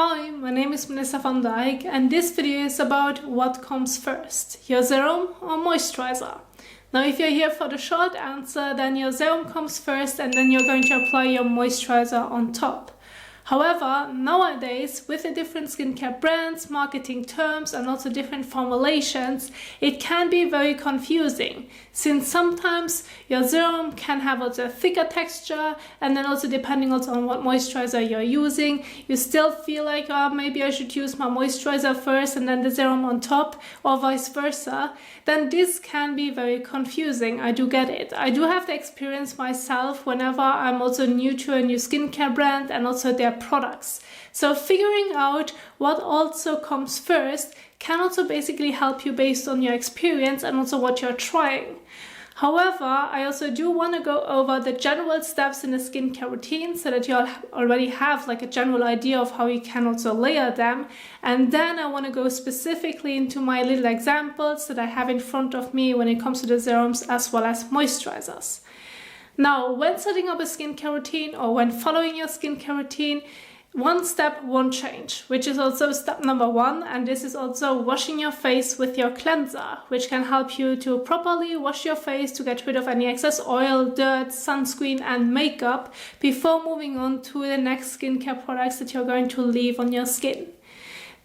Hi, my name is Melissa van Dijk and this video is about what comes first, your serum or moisturizer. Now if you're here for the short answer, then your serum comes first and then you're going to apply your moisturizer on top. However, nowadays, with the different skincare brands, marketing terms and also different formulations, it can be very confusing, since sometimes your serum can have also a thicker texture, and then also depending also on what moisturizer you're using, you still feel like, oh, maybe I should use my moisturizer first and then the serum on top, or vice versa. Then this can be very confusing. I do get it. I do have the experience myself whenever I'm also new to a new skincare brand and also their products. So figuring out what also comes first can also basically help you based on your experience and also what you're trying. However, I also do want to go over the general steps in the skincare routine so that you already have like a general idea of how you can also layer them. And then I want to go specifically into my little examples that I have in front of me when it comes to the serums as well as moisturizers. Now, when setting up a skincare routine or when following your skincare routine, one step won't change, which is also step number 1, and this is also washing your face with your cleanser, which can help you to properly wash your face to get rid of any excess oil, dirt, sunscreen and makeup before moving on to the next skincare products that you're going to leave on your skin.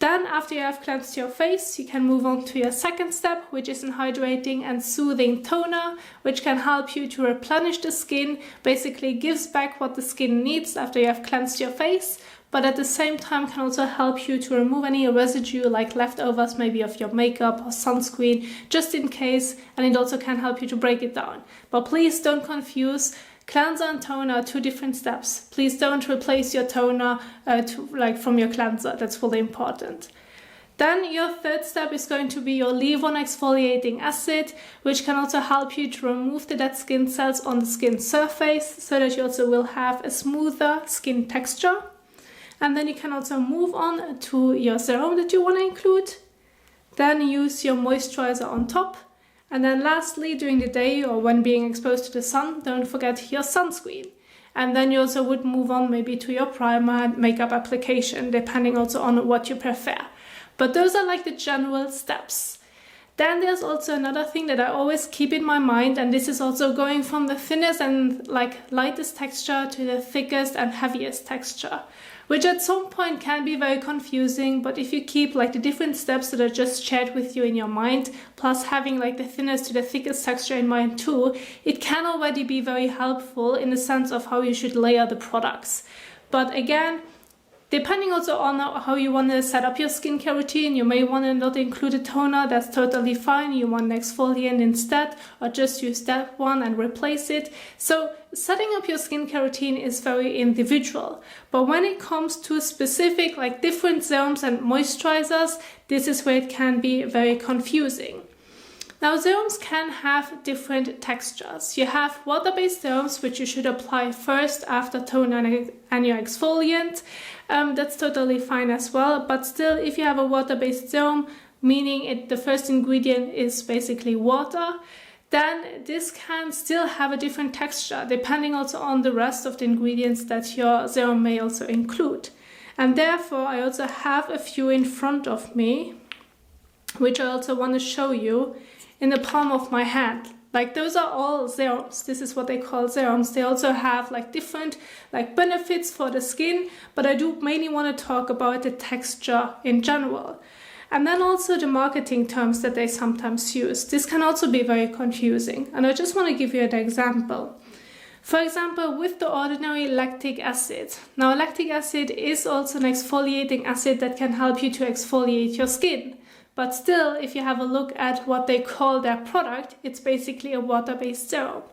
Then after you have cleansed your face, you can move on to your second step, which is an hydrating and soothing toner, which can help you to replenish the skin, basically gives back what the skin needs after you have cleansed your face, but at the same time can also help you to remove any residue like leftovers maybe of your makeup or sunscreen, just in case, and it also can help you to break it down. But please don't confuse. Cleanser and toner are 2 different steps. Please don't replace your toner from your cleanser. That's really important. Then your third step is going to be your leave-on exfoliating acid, which can also help you to remove the dead skin cells on the skin surface so that you also will have a smoother skin texture. And then you can also move on to your serum that you want to include. Then use your moisturizer on top. And then lastly, during the day or when being exposed to the sun, don't forget your sunscreen. And then you also would move on maybe to your primer and makeup application, depending also on what you prefer. But those are like the general steps. Then there's also another thing that I always keep in my mind, and this is also going from the thinnest and lightest texture to the thickest and heaviest texture, which at some point can be very confusing, but if you keep the different steps that I just shared with you in your mind, plus having the thinnest to the thickest texture in mind too, it can already be very helpful in the sense of how you should layer the products. But again, depending also on how you want to set up your skincare routine, you may want to not include a toner, that's totally fine. You want an exfoliant instead, or just use that one and replace it. So setting up your skincare routine is very individual. But when it comes to specific different serums and moisturizers, this is where it can be very confusing. Now, serums can have different textures. You have water-based serums, which you should apply first after toner and your exfoliant. That's totally fine as well. But still, if you have a water-based serum, meaning the first ingredient is basically water, then this can still have a different texture, depending also on the rest of the ingredients that your serum may also include. And therefore, I also have a few in front of me, which I also want to show you in the palm of my hand. Those are all serums. This is what they call serums. They also have different benefits for the skin, but I do mainly want to talk about the texture in general. And then also the marketing terms that they sometimes use. This can also be very confusing. And I just want to give you an example. For example, with the ordinary lactic acid. Now, lactic acid is also an exfoliating acid that can help you to exfoliate your skin. But still, if you have a look at what they call their product, it's basically a water-based serum.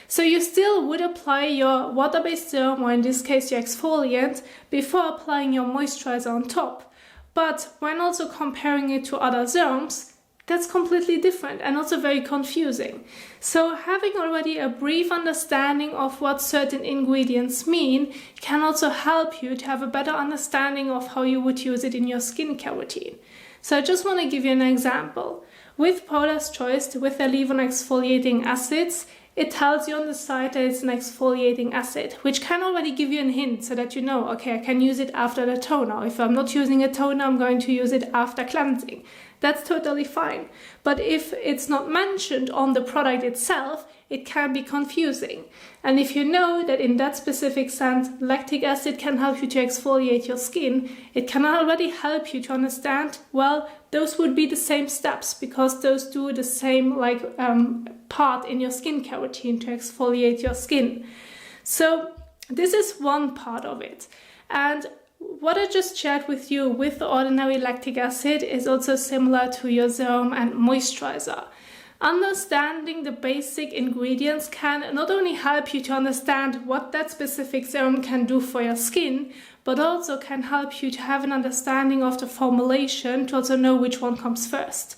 So you still would apply your water-based serum, or in this case your exfoliant, before applying your moisturizer on top. But when also comparing it to other serums, that's completely different and also very confusing. So having already a brief understanding of what certain ingredients mean can also help you to have a better understanding of how you would use it in your skincare routine. So I just want to give you an example. With Paula's Choice, with their leave-on exfoliating acids, it tells you on the side that it's an exfoliating acid, which can already give you a hint so that you know, okay, I can use it after the toner. If I'm not using a toner, I'm going to use it after cleansing. That's totally fine. But if it's not mentioned on the product itself, it can be confusing. And if you know that in that specific scent, lactic acid can help you to exfoliate your skin, it can already help you to understand, well, those would be the same steps because those do the same part in your skincare routine to exfoliate your skin. So this is one part of it. And what I just shared with you with the ordinary lactic acid is also similar to your serum and moisturizer. Understanding the basic ingredients can not only help you to understand what that specific serum can do for your skin, but also can help you to have an understanding of the formulation to also know which one comes first.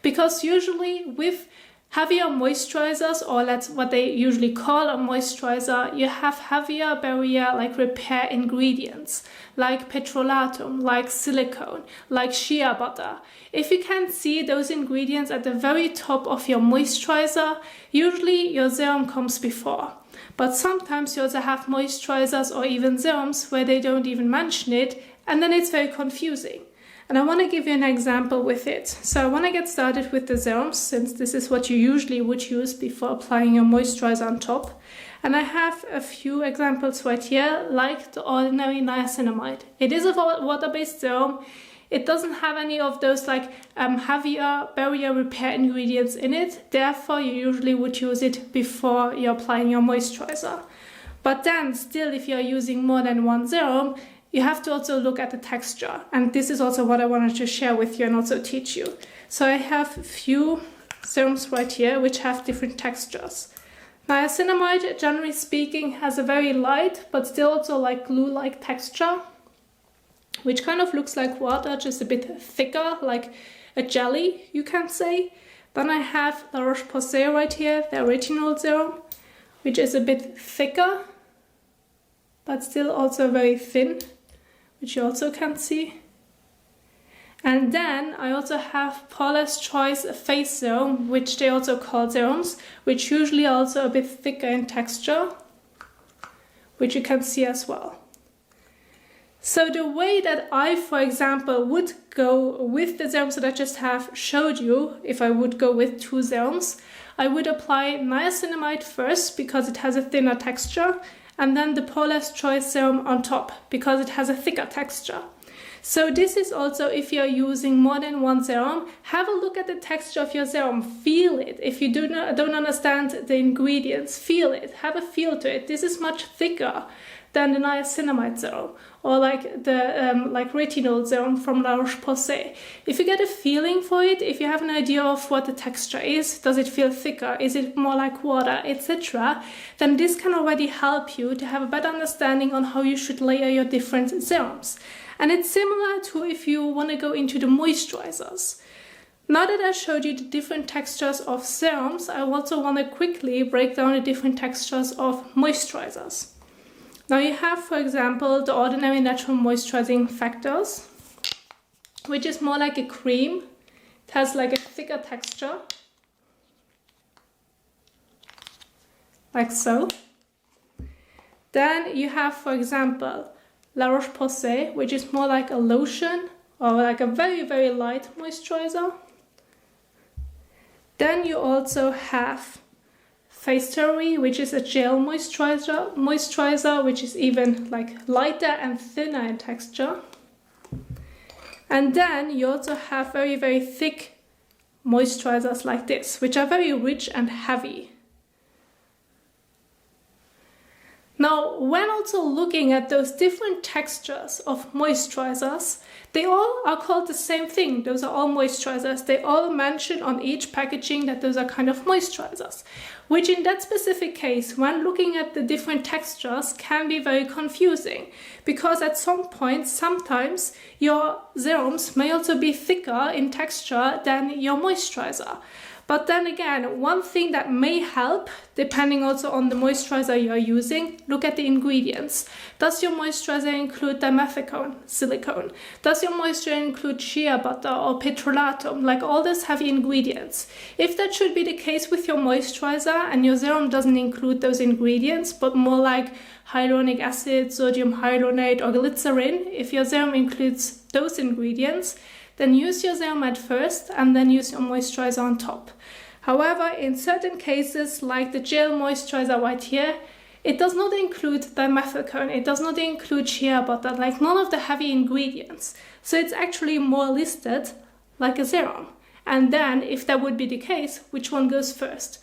Because usually with heavier moisturizers, or that's what they usually call a moisturizer, you have heavier barrier repair ingredients like petrolatum, like silicone, like shea butter. If you can see those ingredients at the very top of your moisturizer, usually your serum comes before. But sometimes you also have moisturizers or even serums where they don't even mention it, and then it's very confusing. And I want to give you an example with it. So I want to get started with the serums, since this is what you usually would use before applying your moisturizer on top. And I have a few examples right here, like the ordinary niacinamide. It is a water-based serum. It doesn't have any of those heavier barrier repair ingredients in it. Therefore, you usually would use it before you're applying your moisturizer. But then still, if you're using more than one serum, you have to also look at the texture. And this is also what I wanted to share with you and also teach you. So I have a few serums right here which have different textures. Niacinamide, generally speaking, has a very light but still also glue-like texture, which kind of looks like water, just a bit thicker, like a jelly, you can say. Then I have La Roche-Posay right here, the original serum, which is a bit thicker, but still also very thin, which you also can see. And then I also have Paula's Choice Face Serum, which they also call serums, which usually are also a bit thicker in texture, which you can see as well. So the way that I, for example, would go with the serums that I just have showed you, if I would go with two serums, I would apply niacinamide first because it has a thinner texture, and then the Paula's Choice Serum on top because it has a thicker texture. So this is also, if you're using more than one serum, have a look at the texture of your serum, feel it. If you don't understand the ingredients, feel it, have a feel to it. This is much thicker than the niacinamide serum, or the retinol serum from La Roche-Posay. If you get a feeling for it, if you have an idea of what the texture is, does it feel thicker, is it more like water, etc., then this can already help you to have a better understanding on how you should layer your different serums. And it's similar to if you want to go into the moisturizers. Now that I showed you the different textures of serums, I also want to quickly break down the different textures of moisturizers. Now you have, for example, the ordinary natural moisturizing factors, which is more like a cream. It has a thicker texture, like so. Then you have, for example, La Roche-Posay, which is more like a lotion or a very, very light moisturizer. Then you also have Face Theory, which is a gel moisturizer, which is even lighter and thinner in texture. And then you also have very, very thick moisturizers like this, which are very rich and heavy. Now, when also looking at those different textures of moisturizers, they all are called the same thing. Those are all moisturizers. They all mention on each packaging that those are kind of moisturizers, which in that specific case, when looking at the different textures, can be very confusing, because at some point, sometimes your serums may also be thicker in texture than your moisturizer. But then again, one thing that may help, depending also on the moisturizer you're using, look at the ingredients. Does your moisturizer include dimethicone, silicone? Does your moisturizer include shea butter or petrolatum, like all these heavy ingredients? If that should be the case with your moisturizer and your serum doesn't include those ingredients, but more like hyaluronic acid, sodium hyaluronate or glycerin, if your serum includes those ingredients, then use your serum at first and then use your moisturizer on top. However, in certain cases, like the gel moisturizer right here, it does not include dimethicone, it does not include shea butter, like none of the heavy ingredients. So it's actually more listed like a serum. And then, if that would be the case, which one goes first?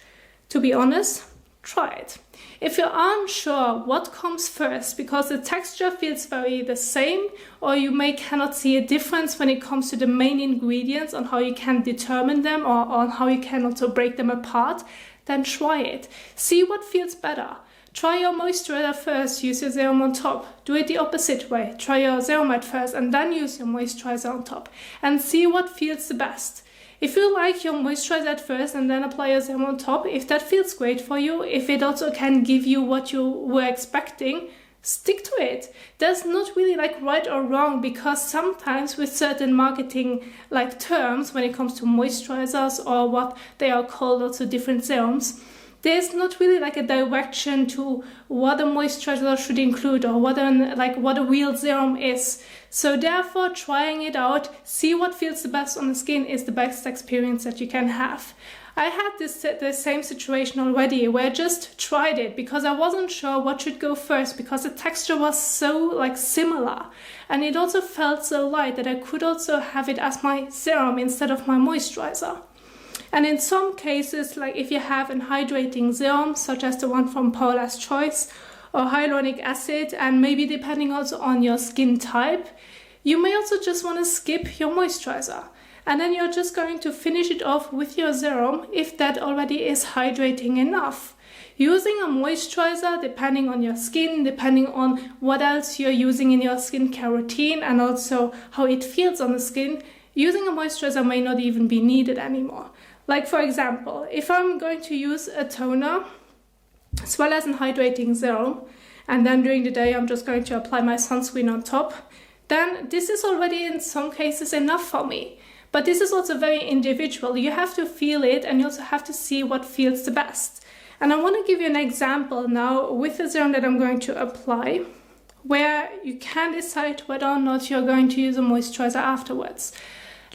To be honest, try it. If you're unsure what comes first because the texture feels very the same, or you cannot see a difference when it comes to the main ingredients on how you can determine them or on how you can also break them apart, then try it. See what feels better. Try your moisturizer first, use your serum on top. Do it the opposite way. Try your serum at first and then use your moisturizer on top. And see what feels the best. If you like your moisturizer at first and then apply your serum on top, if that feels great for you, if it also can give you what you were expecting, stick to it. There's not really like right or wrong, because sometimes with certain marketing like terms when it comes to moisturizers or what they are called also different serums, there's not really like a direction to what a moisturizer should include or what a real serum is. So therefore, trying it out, see what feels the best on the skin is the best experience that you can have. I had the same situation already where I just tried it because I wasn't sure what should go first, because the texture was so like similar and it also felt so light that I could also have it as my serum instead of my moisturizer. And in some cases, like if you have an hydrating serum, such as the one from Paula's Choice, or hyaluronic acid, and maybe depending also on your skin type, you may also just want to skip your moisturizer. And then you're just going to finish it off with your serum if that already is hydrating enough. Using a moisturizer, depending on your skin, depending on what else you're using in your skincare routine and also how it feels on the skin, using a moisturizer may not even be needed anymore. Like for example, if I'm going to use a toner as well as an hydrating serum, and then during the day I'm just going to apply my sunscreen on top, then this is already in some cases enough for me. But this is also very individual. You have to feel it and you also have to see what feels the best. And I want to give you an example now with the serum that I'm going to apply, where you can decide whether or not you're going to use a moisturizer afterwards.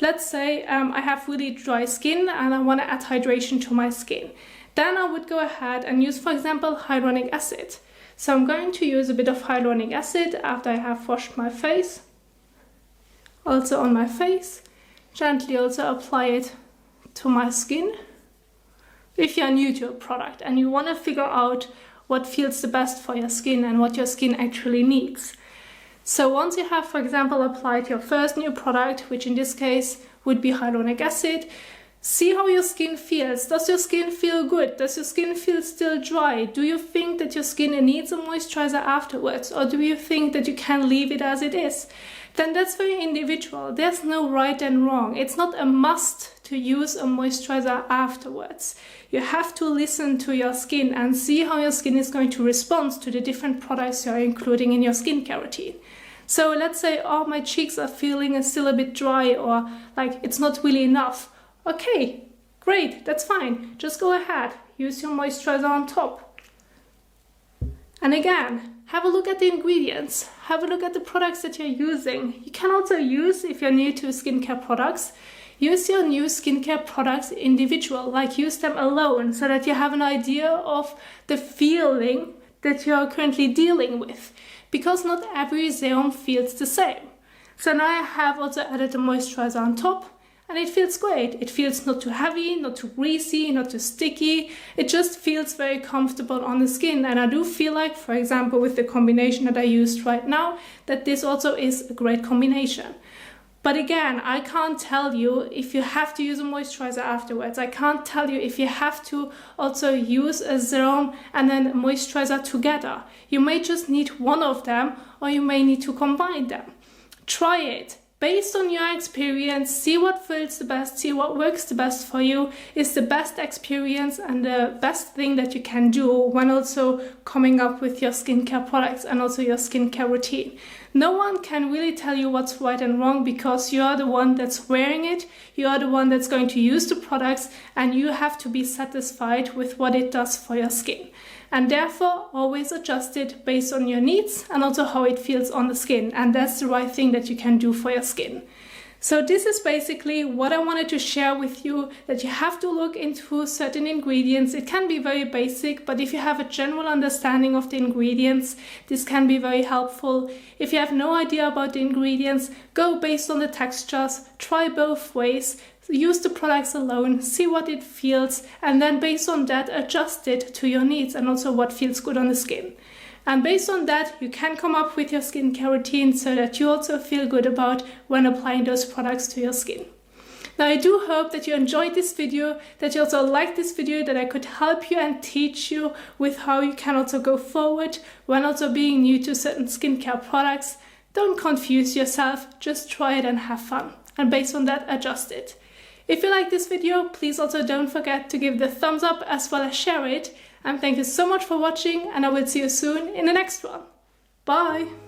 Let's say I have really dry skin and I want to add hydration to my skin. Then I would go ahead and use, for example, hyaluronic acid. So I'm going to use a bit of hyaluronic acid after I have washed my face. Also on my face. Gently also apply it to my skin. If you're new to a product and you want to figure out what feels the best for your skin and what your skin actually needs. So once you have, for example, applied your first new product, which in this case would be hyaluronic acid, see how your skin feels. Does your skin feel good? Does your skin feel still dry? Do you think that your skin needs a moisturizer afterwards? Or do you think that you can leave it as it is? Then that's very individual. There's no right and wrong. It's not a must to use a moisturizer afterwards. You have to listen to your skin and see how your skin is going to respond to the different products you're including in your skincare routine. So let's say, oh, my cheeks are feeling still a bit dry, or like it's not really enough. Okay, great, that's fine. Just go ahead, use your moisturizer on top. And again, have a look at the ingredients. Have a look at the products that you're using. You can also use, if you're new to skincare products, use your new skincare products individual, like use them alone so that you have an idea of the feeling that you're currently dealing with. Because not every serum feels the same. So now I have also added the moisturizer on top. And it feels great. It feels not too heavy, not too greasy, not too sticky. It just feels very comfortable on the skin. And I do feel like, for example, with the combination that I used right now, that this also is a great combination. But again, I can't tell you if you have to use a moisturizer afterwards. I can't tell you if you have to also use a serum and then a moisturizer together. You may just need one of them, or you may need to combine them. Try it. based on your experience, see what feels the best, see what works the best for you, is the best experience and the best thing that you can do when also coming up with your skincare products and also your skincare routine. No one can really tell you what's right and wrong because you are the one that's wearing it, you are the one that's going to use the products, and you have to be satisfied with what it does for your skin. And therefore, always adjust it based on your needs and also how it feels on the skin. And that's the right thing that you can do for your skin. So this is basically what I wanted to share with you, that you have to look into certain ingredients. It can be very basic, but if you have a general understanding of the ingredients, this can be very helpful. If you have no idea about the ingredients, go based on the textures, try both ways. Use the products alone, see what it feels, and then based on that, adjust it to your needs and also what feels good on the skin. And based on that, you can come up with your skincare routine so that you also feel good about when applying those products to your skin. Now, I do hope that you enjoyed this video, that you also liked this video, that I could help you and teach you with how you can also go forward when also being new to certain skincare products. Don't confuse yourself, just try it and have fun. And based on that, adjust it. If you like this video, please also don't forget to give the thumbs up as well as share it. And thank you so much for watching, and I will see you soon in the next one. Bye!